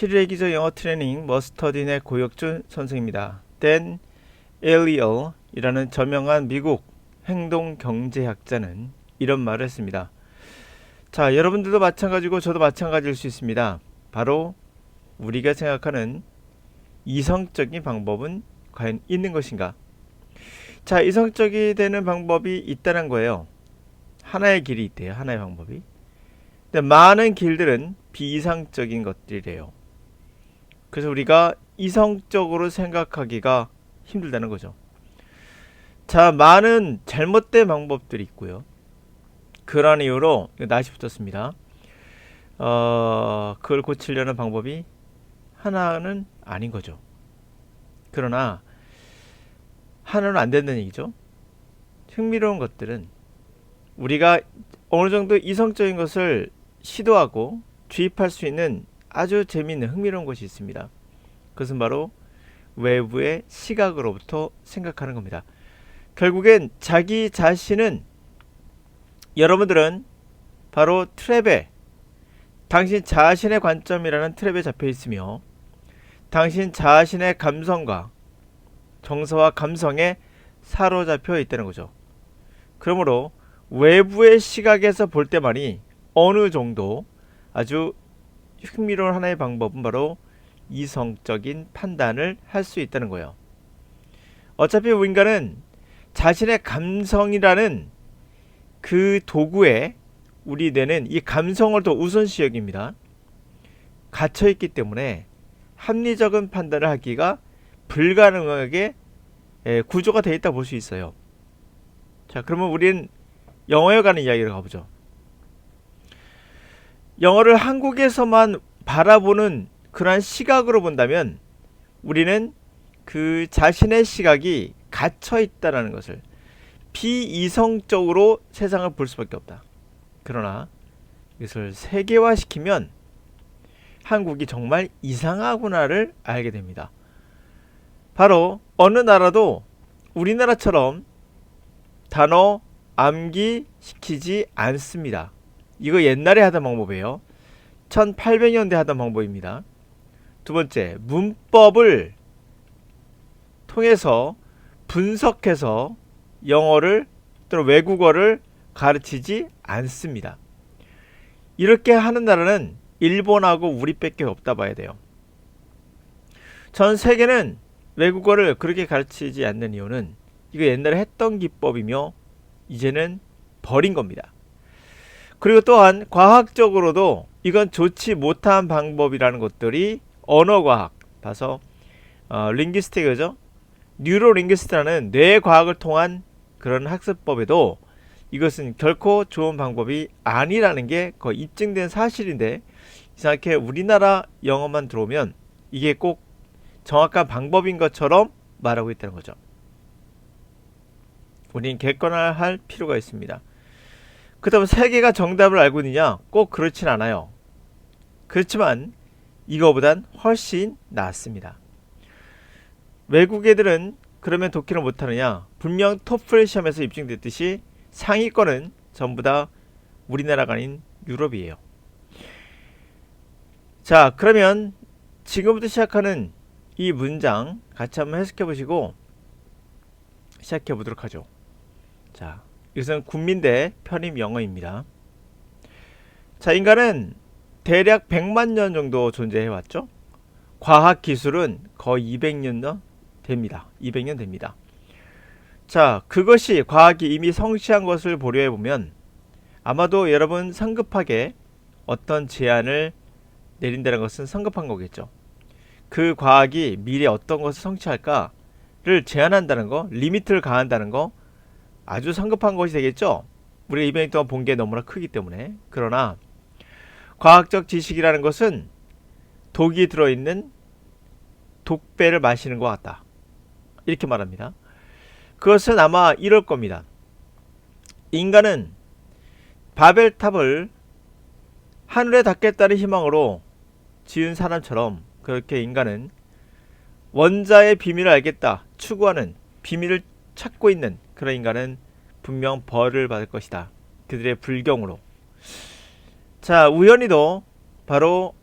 7일의 기zo 영어 트레이닝 머스터딘의 고혁준 선생입니다. 댄 엘리얼이라는 저명한 미국 행동경제학자는 이런 말을 했습니다. 자, 여러분들도 마찬가지고 저도 마찬가지일 수 있습니다. 바로 우리가 생각하는 이성적인 방법은 과연 있는 것인가? 자, 이성적이 되는 방법이 있다는 거예요. 하나의 길이 있대요. 하나의 방법이. 근데 많은 길들은 비이상적인 것들이래요. 그래서 우리가 이성적으로 생각하기가 힘들다는 거죠. 자, 많은 잘못된 방법들이 있고요. 그러한 이유로 낫이 붙었습니다. 그걸 고치려는 방법이 하나는 아닌 거죠. 그러나 하나는 안 된다는 얘기죠. 흥미로운 것들은 우리가 어느 정도 이성적인 것을 시도하고 주입할 수 있는 아주 재미있는 흥미로운 것이 있습니다. 그것은 바로 외부의 시각으로부터 생각하는 겁니다. 결국엔 자기 자신은, 여러분들은 바로 트랩에, 당신 자신의 관점이라는 트랩에 잡혀 있으며 당신 자신의 감성과 정서와 감성에 사로잡혀 있다는 거죠. 그러므로 외부의 시각에서 볼 때만이 어느 정도 아주 흥미로운 하나의 방법은 바로 이성적인 판단을 할 수 있다는 거예요. 어차피 인간은 자신의 감성이라는 그 도구에, 우리 뇌는 이 감성을 더 우선시 여깁니다. 갇혀있기 때문에 합리적인 판단을 하기가 불가능하게 구조가 되어 있다 볼 수 있어요. 자, 그러면 우리는 영어에 관한 이야기를 가보죠. 영어를 한국에서만 바라보는 그러한 시각으로 본다면 우리는 그 자신의 시각이 갇혀 있다는 것을, 비이성적으로 세상을 볼 수밖에 없다. 그러나 이것을 세계화시키면 한국이 정말 이상하구나를 알게 됩니다. 바로 어느 나라도 우리나라처럼 단어 암기시키지 않습니다. 이거 옛날에 하던 방법이에요. 1800년대 하던 방법입니다. 두 번째, 문법을 통해서 분석해서 영어를 또는 외국어를 가르치지 않습니다. 이렇게 하는 나라는 일본하고 우리밖에 없다 봐야 돼요. 전 세계는 외국어를 그렇게 가르치지 않는 이유는 이거 옛날에 했던 기법이며 이제는 버린 겁니다. 그리고 또한 과학적으로도 이건 좋지 못한 방법이라는 것들이 언어과학, 봐서 링귀스틱이죠. 뉴로링귀스트라는 뇌과학을 통한 그런 학습법에도 이것은 결코 좋은 방법이 아니라는 게 거의 입증된 사실인데, 이상하게 우리나라 영어만 들어오면 이게 꼭 정확한 방법인 것처럼 말하고 있다는 거죠. 우린 객관화할 필요가 있습니다. 그렇다면 세계가 정답을 알고 있느냐? 꼭 그렇진 않아요. 그렇지만 이거보단 훨씬 낫습니다. 외국 애들은 그러면 독해를 못하느냐? 분명 토플 시험에서 입증됐듯이 상위권은 전부 다 우리나라가 아닌 유럽이에요. 자, 그러면 지금부터 시작하는 이 문장 같이 한번 해석해 보시고 시작해 보도록 하죠. 자, 이것은 군민대 편입 영어입니다. 자, 인간은 대략 100만 년 정도 존재해 왔죠. 과학 기술은 거의 200년 됩니다. 200년 됩니다. 자, 그것이 과학이 이미 성취한 것을 보려 해보면 아마도 여러분 성급하게 어떤 제안을 내린다는 것은 성급한 거겠죠. 그 과학이 미래에 어떤 것을 성취할까를 제안한다는 거, 리미트를 가한다는 거, 아주 성급한 것이 되겠죠. 우리가 200년 동안 본 게 너무나 크기 때문에. 그러나 과학적 지식이라는 것은 독이 들어있는 독배를 마시는 것 같다, 이렇게 말합니다. 그것은 아마 이럴 겁니다. 인간은 바벨탑을 하늘에 닿겠다는 희망으로 지은 사람처럼, 그렇게 인간은 원자의 비밀을 알겠다 추구하는, 비밀을 찾고 있는 그런 인간은 분명 벌을 받을 것이다, 그들의 불경으로. 자, 우연히도 바로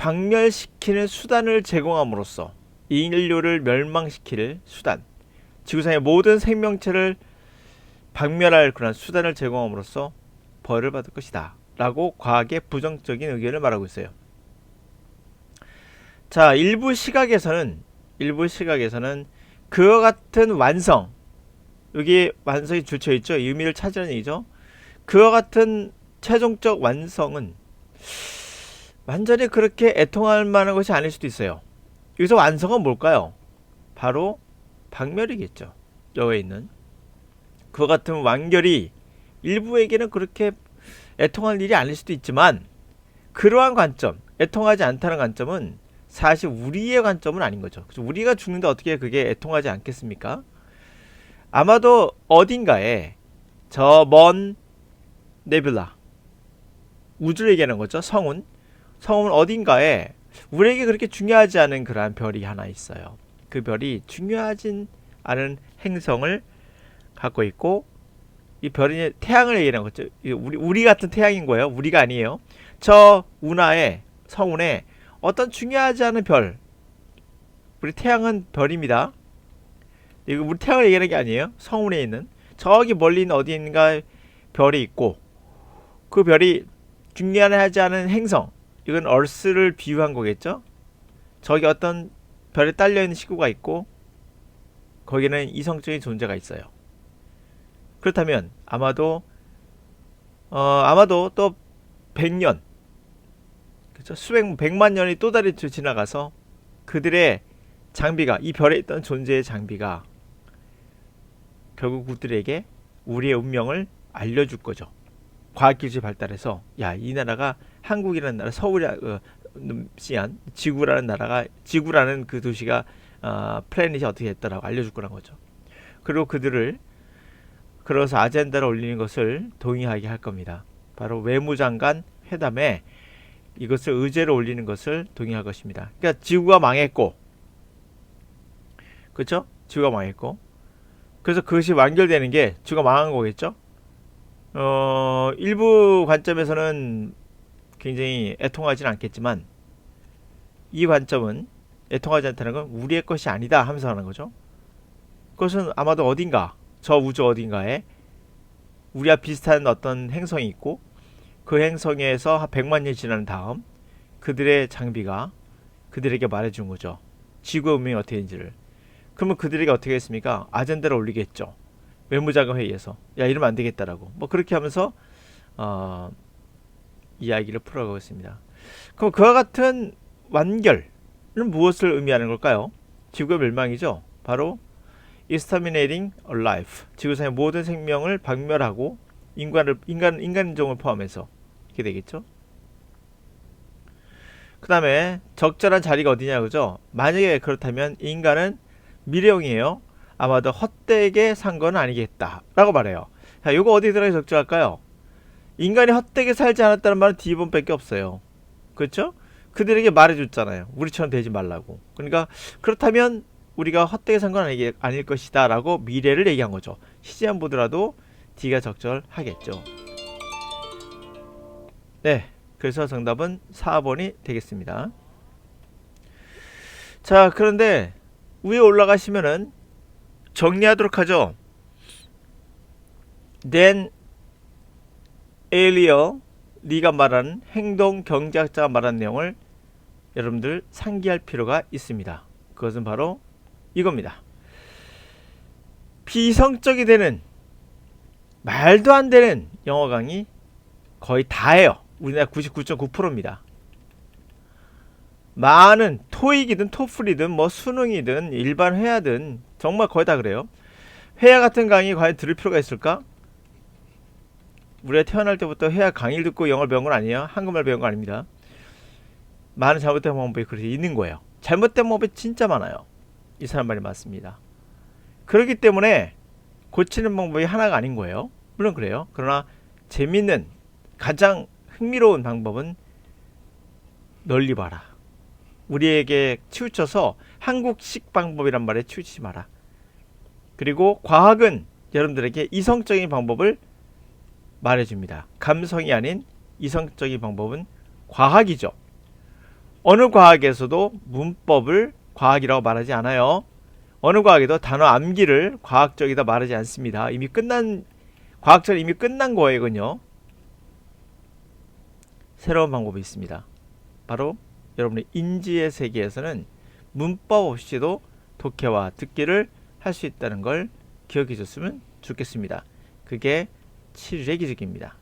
박멸시키는 수단을 제공함으로써 인류를 멸망시킬 수단, 지구상의 모든 생명체를 박멸할 그런 수단을 제공함으로써 벌을 받을 것이다 라고 과학의 부정적인 의견을 말하고 있어요. 자, 일부 시각에서는 그와 같은 완성, 여기 완성이 줄쳐있죠. 의미를 찾으라는 얘기죠. 그와 같은 최종적 완성은 완전히 그렇게 애통할 만한 것이 아닐 수도 있어요. 여기서 완성은 뭘까요? 바로 박멸이겠죠. 여기에 있는 그와 같은 완결이 일부에게는 그렇게 애통할 일이 아닐 수도 있지만, 그러한 관점, 애통하지 않다는 관점은 사실 우리의 관점은 아닌 거죠. 그래서 우리가 죽는데 어떻게 그게 애통하지 않겠습니까? 아마도 어딘가에 저 먼 네뷸라, 우주를 얘기하는 거죠. 성운 어딘가에 우리에게 그렇게 중요하지 않은 그러한 별이 하나 있어요. 그 별이 중요하진 않은 행성을 갖고 있고, 이 별이 태양을 얘기하는 거죠. 우리 같은 태양인 거예요. 우리가 아니에요. 저 운하에, 성운에 어떤 중요하지 않은 별, 우리 태양은 별입니다. 이거 우리 태양을 얘기하는 게 아니에요. 성운에 있는 저기 멀리 있는 어디인가 별이 있고, 그 별이 중요하지 않은 행성, 이건 얼스를 비유한 거겠죠. 저기 어떤 별에 딸려있는 식구가 있고 거기는 이성적인 존재가 있어요. 그렇다면 아마도 또 100년, 그렇죠? 백만 년이 또 다리 지나가서 그들의 장비가, 이 별에 있던 존재의 장비가 결국 그들에게 우리의 운명을 알려줄 거죠. 과학기술이 발달해서, 야, 이 나라가 한국이라는 나라, 지구라는 나라가, 지구라는 그 도시가 플래닛이 어떻게 됐다라고 알려줄 거란 거죠. 그리고 그들을 그래서 아젠다를 올리는 것을 동의하게 할 겁니다. 바로 외무장관 회담에 이것을 의제로 올리는 것을 동의할 것입니다. 그러니까 지구가 망했고, 그렇죠? 지구가 망했고, 그래서 그것이 완결되는 게 지구가 망한 거겠죠? 일부 관점에서는 굉장히 애통하지는 않겠지만, 이 관점은 애통하지 않다는 건 우리의 것이 아니다 하면서 하는 거죠. 그것은 아마도 어딘가, 저 우주 어딘가에 우리와 비슷한 어떤 행성이 있고, 그 행성에서 한 100만 년이 지난 다음 그들의 장비가 그들에게 말해준 거죠. 지구의 운명이 어떻게 되는지를. 그러면 그들에게 어떻게 했습니까? 아젠다를 올리겠죠. 외무장관 회의에서, 야, 이러면 안 되겠다라고, 뭐 그렇게 하면서 이야기를 풀어가고 있습니다. 그럼 그와 같은 완결은 무엇을 의미하는 걸까요? 지구의 멸망이죠. 바로 exterminating a life, 지구상의 모든 생명을 박멸하고 인간종을 포함해서 이렇게 되겠죠. 그 다음에 적절한 자리가 어디냐, 그죠? 만약에 그렇다면 인간은 미래형이에요. 아마도 헛되게 산 건 아니겠다 라고 말해요. 자, 요거 어디 들어가 적절할까요? 인간이 헛되게 살지 않았다는 말은 D번밖에 없어요. 그렇죠? 그들에게 말해줬잖아요. 우리처럼 되지 말라고. 그러니까 그렇다면 우리가 헛되게 산 건 아닐 것이다 라고 미래를 얘기한 거죠. 시제 안 보더라도 D가 적절하겠죠. 네, 그래서 정답은 4번이 되겠습니다. 자, 그런데 위에 올라가시면은 정리하도록 하죠. then 에일리어 리가 말하는 행동 경제학자가 말하는 내용을 여러분들 상기할 필요가 있습니다. 그것은 바로 이겁니다. 비이성적이 되는, 말도 안 되는 영어 강의 거의 다예요. 우리나라 99.9%입니다. 많은 토익이든 토플이든 뭐 수능이든 일반 회화든 정말 거의 다 그래요. 회화 같은 강의 과연 들을 필요가 있을까? 우리가 태어날 때부터 회화 강의를 듣고 영어를 배운 건 아니에요. 한국말 배운 건 아닙니다. 많은 잘못된 방법이 그렇게 있는 거예요. 잘못된 방법이 진짜 많아요. 이 사람 말이 맞습니다. 그렇기 때문에 고치는 방법이 하나가 아닌 거예요. 물론 그래요. 그러나 재밌는, 가장 흥미로운 방법은 널리 봐라. 우리에게 치우쳐서 한국식 방법이란 말에 치우치지 마라. 그리고 과학은 여러분들에게 이성적인 방법을 말해줍니다. 감성이 아닌 이성적인 방법은 과학이죠. 어느 과학에서도 문법을 과학이라고 말하지 않아요. 어느 과학에도 단어 암기를 과학적이다 말하지 않습니다. 과학적으로 이미 끝난 거예요. 새로운 방법이 있습니다. 바로 여러분의 인지의 세계에서는 문법 없이도 독해와 듣기를 할 수 있다는 걸 기억해 줬으면 좋겠습니다. 그게 7일의 기적입니다.